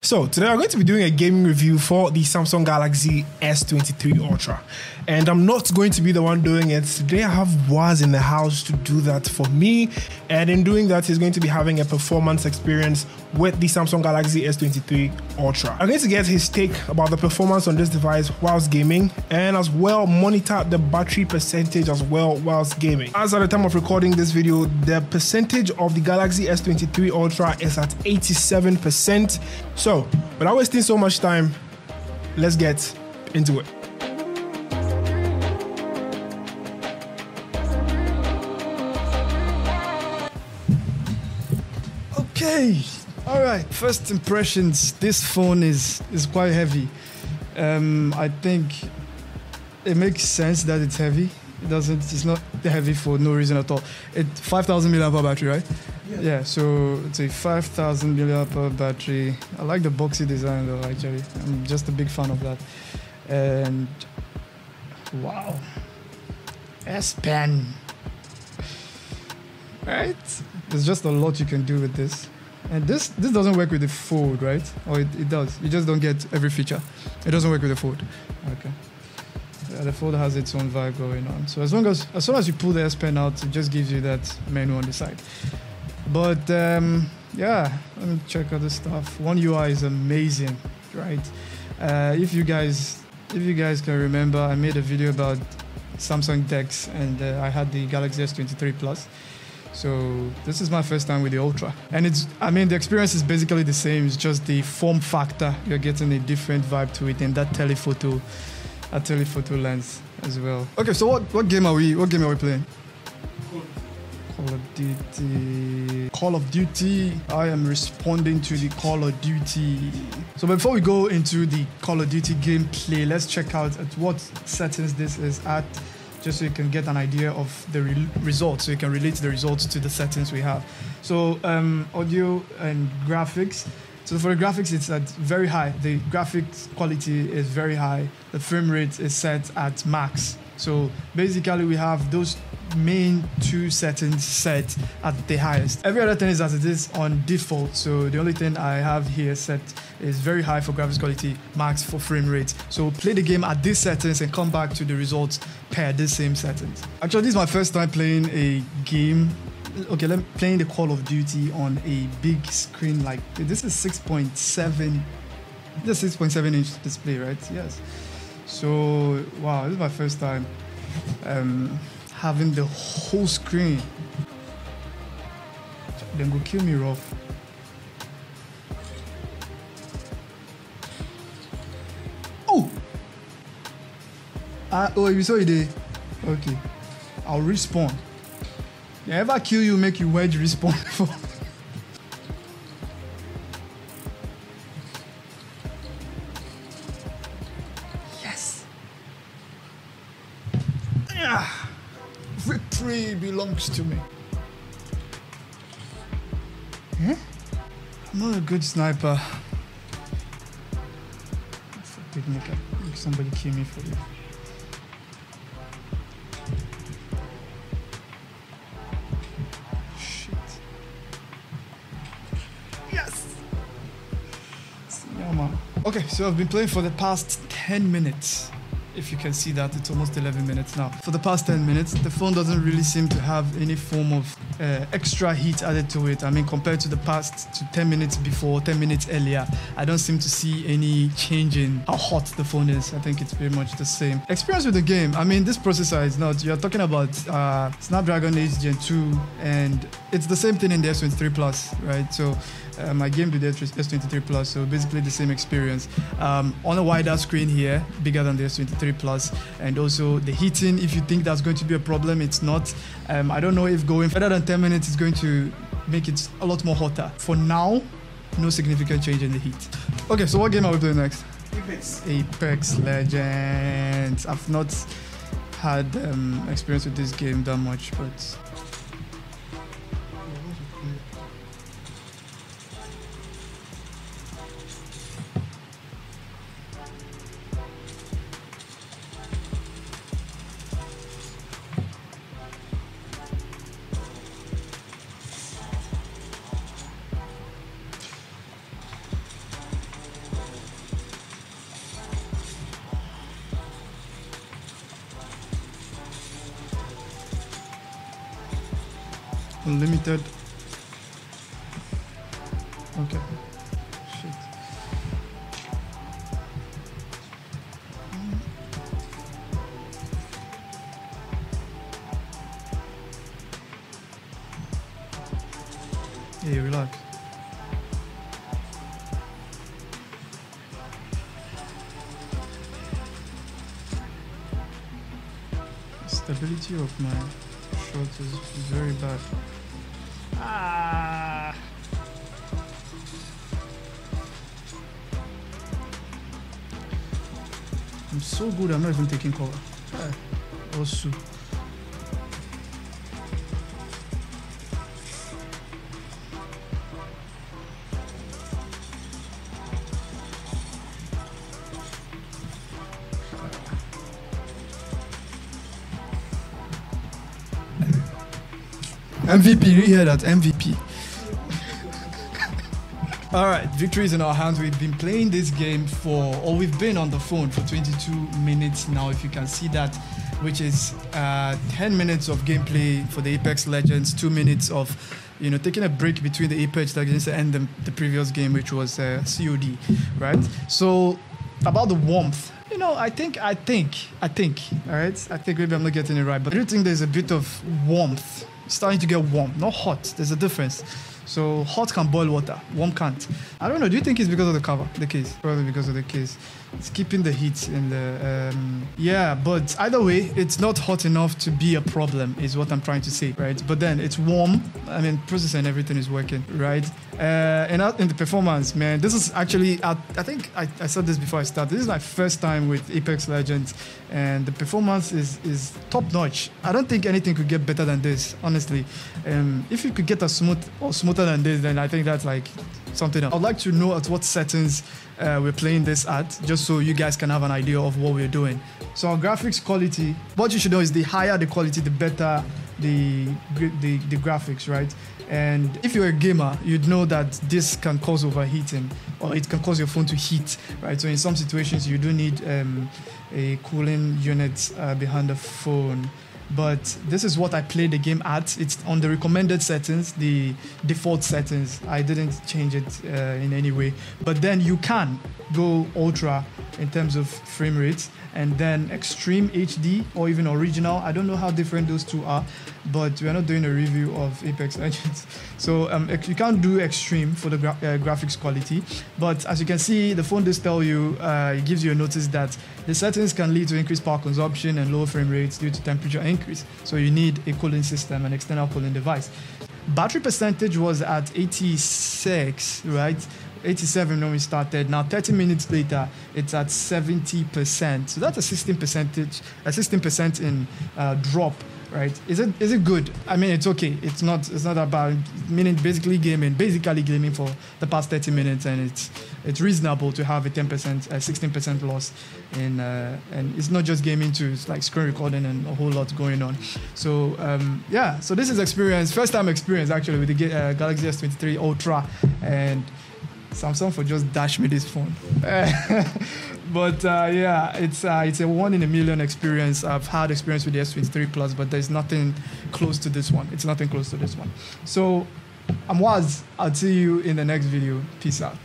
So today I'm going to be doing a gaming review for the Samsung Galaxy S23 Ultra, and I'm not going to be the one doing it. Today I have WAZZ in the house to do that for me, and in doing that he's going to be having a performance experience with the Samsung Galaxy S23 Ultra. I'm going to get his take about the performance on this device whilst gaming, and as well monitor the battery percentage as well whilst gaming. As at the time of recording this video, the percentage of the Galaxy S23 Ultra is at 87%. So without wasting so much time, let's get into it. Okay, all right. First impressions. This phone is quite heavy. I think it makes sense that it's heavy. It's not heavy for no reason at all. It's 5,000 mAh battery, right? Yeah, so it's a 5,000 mAh battery. I like the boxy design though, actually. I'm just a big fan of that. And wow, S Pen. Right? There's just a lot you can do with this. And this doesn't work with the Fold, right? Or it does. You just don't get every feature. It doesn't work with the Fold. Okay. Yeah, the Fold has its own vibe going on. So as soon as you pull the S Pen out, it just gives you that menu on the side. But yeah, let me check out the stuff. One UI is amazing, right? If you guys can remember, I made a video about Samsung decks, and I had the Galaxy S23 Plus. So this is my first time with the Ultra, and the experience is basically the same. It's just the form factor. You're getting a different vibe to it, and that telephoto lens as well. Okay, so what game are we playing? Call of Duty. I am responding to the Call of Duty. So before we go into the Call of Duty gameplay, let's check out at what settings this is at, just so you can get an idea of the results, so you can relate the results to the settings we have. So audio and graphics. So for the graphics, it's at very high. The graphics quality is very high. The frame rate is set at max. So basically we have those main two settings set at the highest. Every other thing is as it is on default. So the only thing I have here set is very high for graphics quality, max for frame rate. So play the game at these settings and come back to the results per these same settings. Actually, this is my first time playing a game. Okay, playing the Call of Duty on a big screen like this. Is 6.7. This is 6.7 inch display, right? Yes. So wow, this is my first time having the whole screen. Then go kill me rough. Oh! Oh, you saw it there. Okay. I'll respawn. They ever kill you, make you wedge respawn for. Yes. Yeah. Victory belongs to me. Huh? I'm not a good sniper. That's a picnic. Somebody kill me for you. Shit. Yes. Yeah, man. Okay, so I've been playing for the past 10 minutes. If you can see that, it's almost 11 minutes now. For the past 10 minutes, the phone doesn't really seem to have any form of extra heat added to it. I mean, compared to the past 10 minutes before, 10 minutes earlier, I don't seem to see any change in how hot the phone is. I think it's pretty much the same. Experience with the game. I mean, this processor is not, you're talking about Snapdragon 8 Gen 2, and it's the same thing in the S23 Plus, right? So I gamed with the S23 Plus, so basically the same experience. On a wider screen here, bigger than the S23 Plus, and also the heating, if you think that's going to be a problem, it's not. I don't know if going further than 10 minutes is going to make it a lot more hotter. For now, no significant change in the heat. Okay, so what game are we playing next? Apex Legends. I've not had experience with this game that much, but Unlimited. Okay. Shit. Hey, relax. Stability of my shot is very bad. Ah. I'm so good, I'm not even taking cover. Also. MVP, you hear that? MVP. All right, victory is in our hands. We've been playing this game we've been on the phone for 22 minutes now, if you can see that, which is 10 minutes of gameplay for the Apex Legends, 2 minutes of, taking a break between the Apex Legends and the previous game, which was COD, right? So, about the warmth. I think, all right? I think maybe I'm not getting it right, but I do think there's a bit of warmth. It's starting to get warm, not hot. There's a difference. So hot can boil water, warm can't. I don't know, do you think it's because of the case? Probably because of the case. It's keeping the heat in the, yeah, but either way, it's not hot enough to be a problem, is what I'm trying to say, right? But then it's warm, I mean, processor and everything is working, right? And out in the performance, man, this is actually, I think I said this before I started, this is my first time with Apex Legends, and the performance is top notch. I don't think anything could get better than this, honestly. If you could get a smoother than this, then I think that's like something else. I'd like to know at what settings we're playing this at, just so you guys can have an idea of what we're doing. So our graphics quality, what you should know is the higher the quality, the better the graphics, right? And if you're a gamer, you'd know that this can cause overheating, or it can cause your phone to heat, right? So in some situations, you do need a cooling unit behind the phone. But this is what I played the game at. It's on the recommended settings, the default settings. I didn't change it in any way. But then you can go ultra in terms of frame rates, and then extreme HD or even original. I don't know how different those two are, but we are not doing a review of Apex Legends. So you can't do extreme for the graphics quality. But as you can see, the phone does tell you, it gives you a notice that the settings can lead to increased power consumption and lower frame rates due to temperature increase. So you need a cooling system, an external cooling device. Battery percentage was at 86, right? 87 when we started. Now 30 minutes later, it's at 70%. So that's a 16% in drop, right? Is it good? I mean, it's okay. It's not that bad. Meaning basically gaming for the past 30 minutes, and it's reasonable to have a 16% loss in, and it's not just gaming too. It's like screen recording and a whole lot going on. So yeah, so this is first time experience actually with the Galaxy S23 Ultra, and Samsung for just dash me this phone. But yeah, it's a 1 in a million experience. I've had experience with the S23 Plus, but there's nothing close to this one. It's nothing close to this one. So I'm WAZZ. I'll see you in the next video. Peace out.